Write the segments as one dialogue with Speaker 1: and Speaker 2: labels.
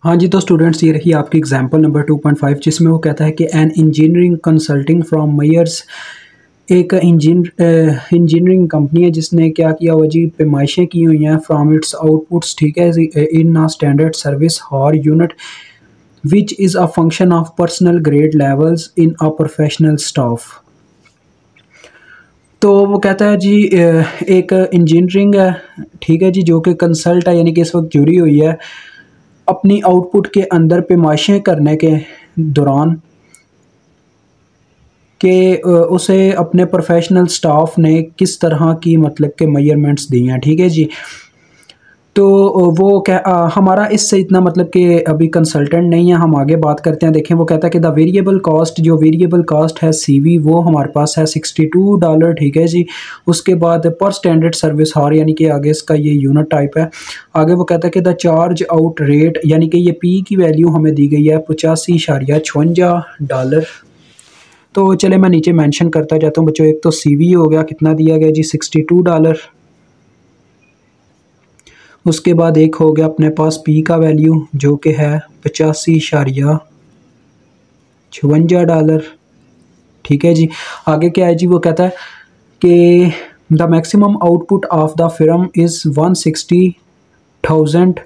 Speaker 1: हाँ जी, तो स्टूडेंट्स ये रही आपकी एग्जांपल नंबर 2.5 जिसमें वो कहता है कि एन इंजीनियरिंग कंसल्टिंग फ्रॉम मयर्स एक इंजीनियरिंग कंपनी है जिसने क्या किया हुआ जी, पैमाइशें की हुई हैं फ्रॉम इट्स आउटपुट्स, ठीक है, in a standard service hour unit which is a function of personnel grade levels in a professional staff. तो वो कहता है जी एक इंजीनियरिंग है, ठीक है जी, जो कि कंसल्ट है यानी कि इस वक्त जुड़ी हुई है अपनी आउटपुट के अंदर पैमाइशें करने के दौरान कि उसे अपने प्रोफेशनल स्टाफ ने किस तरह की मतलब के मेजरमेंट्स दी हैं, ठीक है जी। तो वो क्या हमारा इससे इतना मतलब कि अभी कंसल्टेंट नहीं है, हम आगे बात करते हैं। देखें वो कहता है कि द वेरिएबल कॉस्ट, जो वेरिएबल कॉस्ट है सीवी, वो हमारे पास है $62, ठीक है जी। उसके बाद पर स्टैंडर्ड सर्विस हार यानी कि आगे इसका ये यूनिट टाइप है। आगे वो कहता है कि द चार्ज आउट रेट यानी कि ये पी की वैल्यू हमें दी गई है $85.56। तो चले मैं नीचे मेंशन करता जाता हूँ बच्चों। एक तो सीवी हो गया, कितना दिया गया जी $62। उसके बाद एक हो गया अपने पास पी का वैल्यू जो कि है $85.56, ठीक है जी। आगे क्या है जी, वो कहता है कि the maximum output of the film is 160,000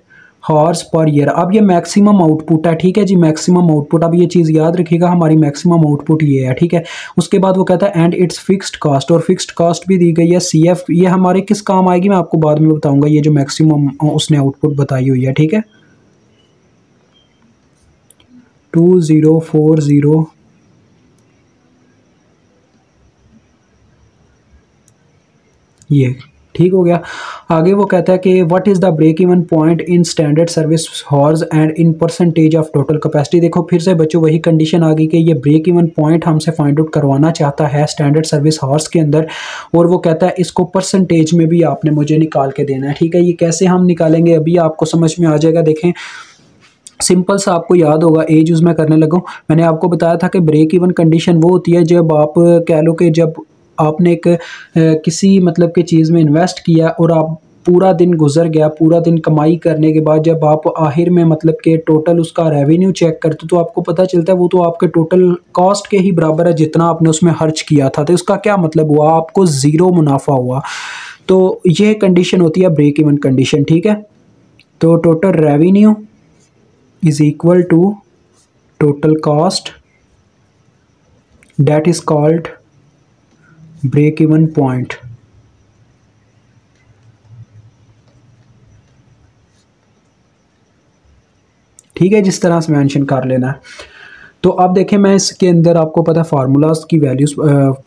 Speaker 1: horse per year. अब ये मैक्सिमम आउटपुट है, ठीक है जी, मैक्सिमम आउटपुट। अब ये चीज़ याद रखिएगा, हमारी मैक्सिमम आउटपुट ये है, ठीक है। उसके बाद वो कहता है एंड इट्स फिक्स्ड कास्ट, और फिक्स्ड कास्ट भी दी गई है CF। ये हमारे किस काम आएगी मैं आपको बाद में बताऊंगा, ये जो मैक्सिमम उसने आउटपुट बताई हुई है, ठीक है। 2040 ये ठीक हो गया। आगे वो कहता है कि what is the break even point in standard service hours and in percentage of total capacity. देखो फिर से बच्चों वही कंडीशन आ गई कि ये ब्रेक इवन पॉइंट हमसे फाइंड आउट करवाना चाहता है स्टैंडर्ड सर्विस हॉर्स के अंदर, और वो कहता है इसको परसेंटेज में भी आपने मुझे निकाल के देना है, ठीक है। ये कैसे हम निकालेंगे अभी आपको समझ में आ जाएगा। देखें सिंपल सा आपको याद होगा, एज यूज़ मैं करने लगा हूँ। मैंने आपको बताया था कि ब्रेक इवन कंडीशन वो होती है जब आप कह लो कि जब आपने एक किसी मतलब की चीज़ में इन्वेस्ट किया और आप पूरा दिन गुजर गया, पूरा दिन कमाई करने के बाद जब आप आखिर में मतलब कि टोटल उसका रेवेन्यू चेक करते तो आपको पता चलता है वो तो आपके टोटल कॉस्ट के ही बराबर है जितना आपने उसमें खर्च किया था। तो उसका क्या मतलब हुआ, आपको ज़ीरो मुनाफा हुआ। तो ये कंडीशन होती है ब्रेक इवन कंडीशन, ठीक है। तो total revenue is equal to total cost, that is called break even point, ठीक है। जिस तरह से मेंशन कर लेना है। तो अब देखें मैं इसके अंदर आपको पता है फार्मूलाज की वैल्यूज़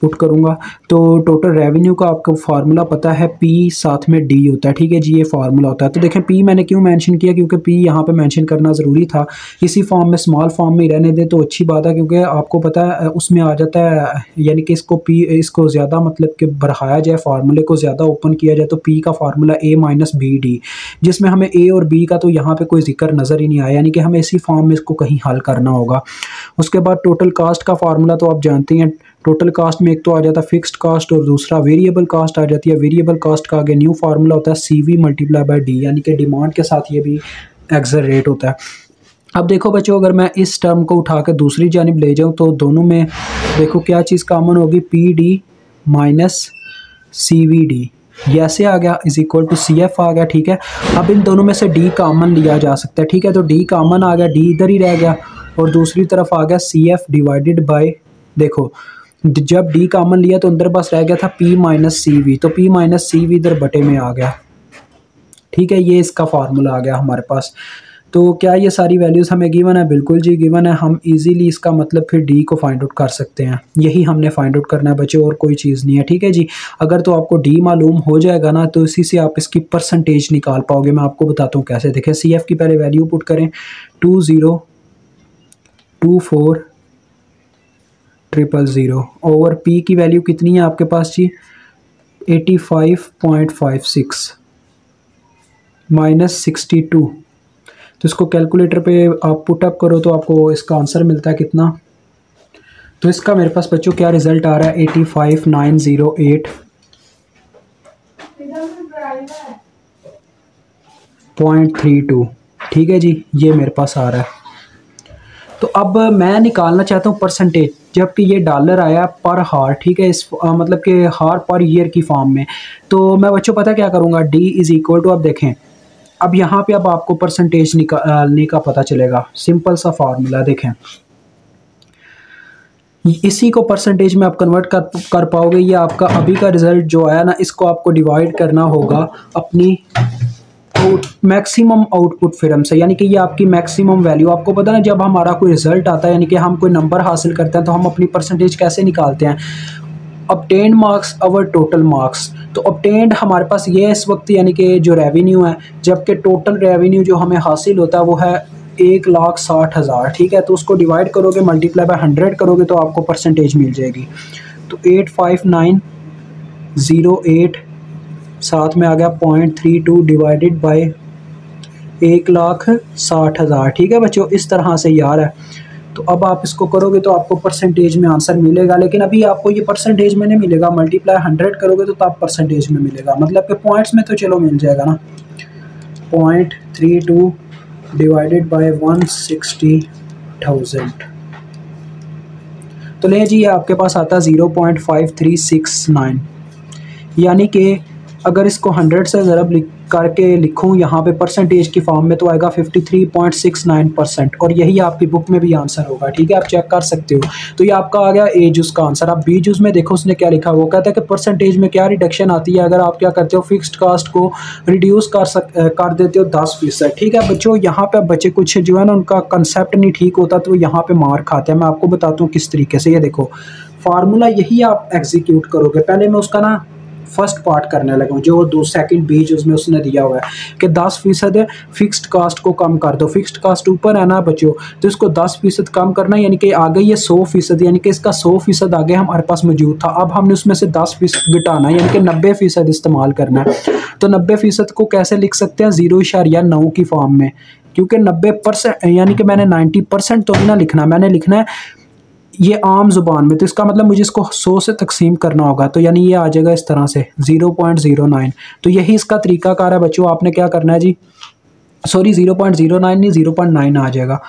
Speaker 1: पुट करूँगा। तो टोटल रेवेन्यू का आपको फार्मूला पता है, पी साथ में डी होता है, ठीक है जी, ये फार्मूला होता है। तो देखें पी मैंने क्यों मेंशन किया, क्योंकि पी यहाँ पे मेंशन करना ज़रूरी था। इसी फॉर्म में स्मॉल फॉर्म में ही रहने दे तो अच्छी बात है, क्योंकि आपको पता है उसमें आ जाता है यानी कि इसको ज़्यादा मतलब कि बढ़ाया जाए, फार्मूले को ज़्यादा ओपन किया जाए तो पी का फार्मूला A-BD, जिसमें हमें ए और बी का तो यहाँ पर कोई जिक्र नज़र ही नहीं आया, यानी कि हमें इसी फॉर्म में इसको कहीं हल करना होगा। उसके बाद टोटल कास्ट का फार्मूला तो आप जानते हैं। टोटल कास्ट में एक तो आ जाता है फिक्स्ड कास्ट और दूसरा वेरिएबल कास्ट आ जाती है। वेरिएबल कास्ट का आगे न्यू फार्मूला होता है CV मल्टीप्लाई बाय डी, यानी कि डिमांड के साथ ये भी एक्सेल रेट होता है। अब देखो बच्चों, अगर मैं इस टर्म को उठा कर दूसरी जानिब ले जाऊँ तो दोनों में देखो क्या चीज़ कॉमन होगी, PD माइनस CVD, ये ऐसे आ गया इज इक्वल टू CF आ गया, ठीक है। अब इन दोनों में से D कॉमन लिया जा सकता है, ठीक है। तो D कॉमन आ गया, D इधर ही रह गया और दूसरी तरफ आ गया CF डिवाइडेड बाय, देखो जब D कॉमन लिया तो अंदर बस रह गया था P माइनस CV, तो P माइनस CV इधर बटे में आ गया, ठीक है। ये इसका फार्मूला आ गया हमारे पास। तो क्या ये सारी वैल्यूज़ हमें गिवन है? बिल्कुल जी गिवन है। हम इजीली इसका मतलब फिर डी को फाइंड आउट कर सकते हैं, यही हमने फाइंड आउट करना है बच्चों, और कोई चीज़ नहीं है, ठीक है जी। अगर तो आपको डी मालूम हो जाएगा ना तो इसी से आप इसकी परसेंटेज निकाल पाओगे। मैं आपको बताता हूँ कैसे। देखें CF की पहले वैल्यू पुट करें 202400 ओवर पी की वैल्यू कितनी है आपके पास जी 85.56 माइनस 62। तो इसको कैलकुलेटर पे आप पुटअप करो तो आपको इसका आंसर मिलता है कितना। तो इसका मेरे पास बच्चों क्या रिजल्ट आ रहा है 85,908.32, ठीक है जी, ये मेरे पास आ रहा है। तो अब मैं निकालना चाहता हूँ परसेंटेज, जबकि ये डॉलर आया पर हार, ठीक है, इस मतलब कि हार पर ईयर की फॉर्म में। तो मैं बच्चों पता क्या करूँगा, डी इज़ इक्वल टू, अब देखें अब यहाँ पे अब आपको परसेंटेज निकालने का पता चलेगा। सिंपल सा फार्मूला देखें, इसी को परसेंटेज में आप कन्वर्ट कर पाओगे। ये आपका अभी का रिजल्ट जो आया ना, इसको आपको डिवाइड करना होगा अपनी मैक्सिमम आउटपुट फिल्म से, यानी कि ये आपकी मैक्सिमम वैल्यू। आपको पता ना जब हमारा कोई रिजल्ट आता है, यानी कि हम कोई नंबर हासिल करते हैं, तो हम अपनी परसेंटेज कैसे निकालते हैं, obtained मार्क्स अवर टोटल मार्क्स। तो obtained हमारे पास ये इस वक्त यानी कि जो रेवेन्यू है, जबकि टोटल रेवेन्यू जो हमें हासिल होता है वो है 1,60,000, ठीक है। तो उसको डिवाइड करोगे, मल्टीप्लाई बाय 100 करोगे तो आपको परसेंटेज मिल जाएगी। तो 85908 साथ में आ गया 0.32 डिवाइडेड बाय 1,60,000, ठीक है बच्चों, इस तरह से यार है। तो अब आप इसको करोगे तो आपको परसेंटेज में आंसर मिलेगा, लेकिन अभी आपको ये परसेंटेज में नहीं मिलेगा, मल्टीप्लाई 100 करोगे तो तब परसेंटेज में मिलेगा। मतलब कि पॉइंट्स में तो चलो मिल जाएगा ना, 0.32 डिवाइडेड बाय 160,000। तो ले जी, आपके पास आता है 0.5369, यानी कि अगर इसको 100 से ज़रब करके लिखूँ यहाँ पे परसेंटेज की फॉर्म में, तो आएगा 53.69%, और यही आपकी बुक में भी आंसर होगा, ठीक है, आप चेक कर सकते हो। तो ये आपका आ गया ए जूस का आंसर। अब बी जूस में देखो उसने क्या लिखा, वो कहता है कि परसेंटेज में क्या रिडक्शन आती है अगर आप क्या करते हो, फिक्स्ड कास्ट को रिड्यूस कर देते हो 10%, ठीक है बच्चों। यहाँ पे बच्चे कुछ जो है ना, उनका कंसेप्ट नहीं ठीक होता, तो यहाँ पे मार खाते हैं। मैं आपको बताता हूँ किस तरीके से। ये देखो फार्मूला यही आप एग्जीक्यूट करोगे। पहले मैं उसका ना फर्स्ट पार्ट करने लगा, जो 2 सेकंड बीच उसमें उसने दिया हुआ है कि 10% फिक्स्ड कास्ट को कम कर दो। फिक्स्ड कास्ट ऊपर है ना बच्चों, तो इसको 10% कम करना, यानी कि आगे ये 100%, यानी कि इसका 100% आगे हमारे पास मौजूद था। अब हमने उसमें से 10% घटाना है, यानी कि 90% इस्तेमाल करना है। तो 90% को कैसे लिख सकते हैं, 0.9 की फॉर्म में, क्योंकि 90% यानी कि मैंने 90% तो भी ना लिखना, मैंने लिखना है ये आम जुबान में। तो इसका मतलब मुझे इसको 100 से तकसीम करना होगा, तो यानी ये आ जाएगा इस तरह से 0.09। तो यही इसका तरीकाकार है बच्चों। आपने क्या करना है जी, सॉरी 0.09 नहीं 0.9 आ जाएगा।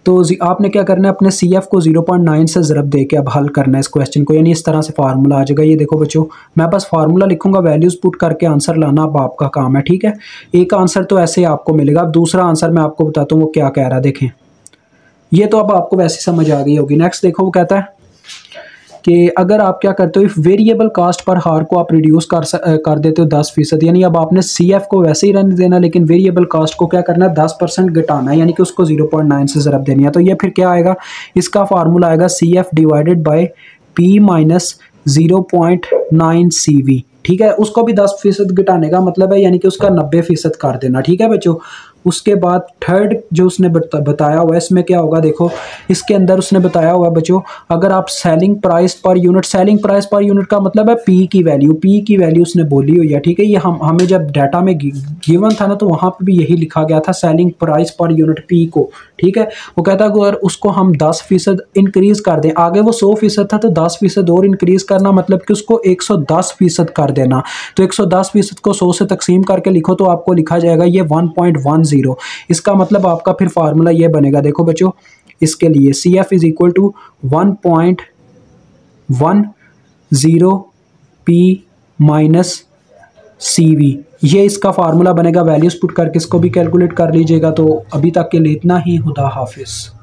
Speaker 1: तो आपने क्या करना है, अपने CF को 0.9 से ज़रब दे के अब हल करना है इस क्वेश्चन को, यानी इस तरह से फार्मूला आ जाएगा। ये देखो बच्चों, मैं बस फार्मूला लिखूंगा, वैल्यूज़ पुट करके आंसर लाना अब आपका काम है, ठीक है। एक आंसर तो ऐसे आपको मिलेगा। अब दूसरा आंसर मैं आपको बताता हूँ वो क्या कह रहा है। देखें, ये तो अब आपको वैसे समझ आ गई होगी। नेक्स्ट देखो, वो कहता है कि अगर आप क्या करते हो, इफ वेरिएबल कास्ट पर हार को आप रिड्यूस कर देते हो 10%, यानी अब आपने CF को वैसे ही रहने देना, लेकिन वेरिएबल कास्ट को क्या करना है, 10% घटाना है, यानी कि उसको 0.9 से ज़रब देनी है। तो ये फिर क्या आएगा, इसका फार्मूला आएगा CF divided by P minus 0.9 CV, ठीक है। उसको भी 10% घटाने का मतलब है, यानी कि उसका 90% कर देना, ठीक है बच्चों। उसके बाद थर्ड जो उसने बताया हुआ है, इसमें क्या होगा देखो, इसके अंदर उसने बताया हुआ है बच्चों, अगर आप selling price per unit, selling price per unit का मतलब है P की वैल्यू उसने बोली हुई है, ठीक है। ये हमें जब डाटा में गिवन था ना, तो वहाँ पे भी यही लिखा गया था, selling price per unit P को, ठीक है। वो कहता है अगर उसको हम 10% इंक्रीज़ कर दें, आगे वो 100% था, तो 10% और इंक्रीज़ करना, मतलब कि उसको 110% कर देना। तो 110% को 100 से तकसीम करके लिखो तो आपको लिखा जाएगा ये 1.10। इसका मतलब आपका फिर फार्मूला ये बनेगा, देखो बच्चों, इसके लिए CF is equal to 1.10 P minus CV, ये इसका फार्मूला बनेगा। वैल्यूज पुट करके इसको भी कैलकुलेट कर लीजिएगा। तो अभी तक के लिए इतना ही। खुदा हाफिज़।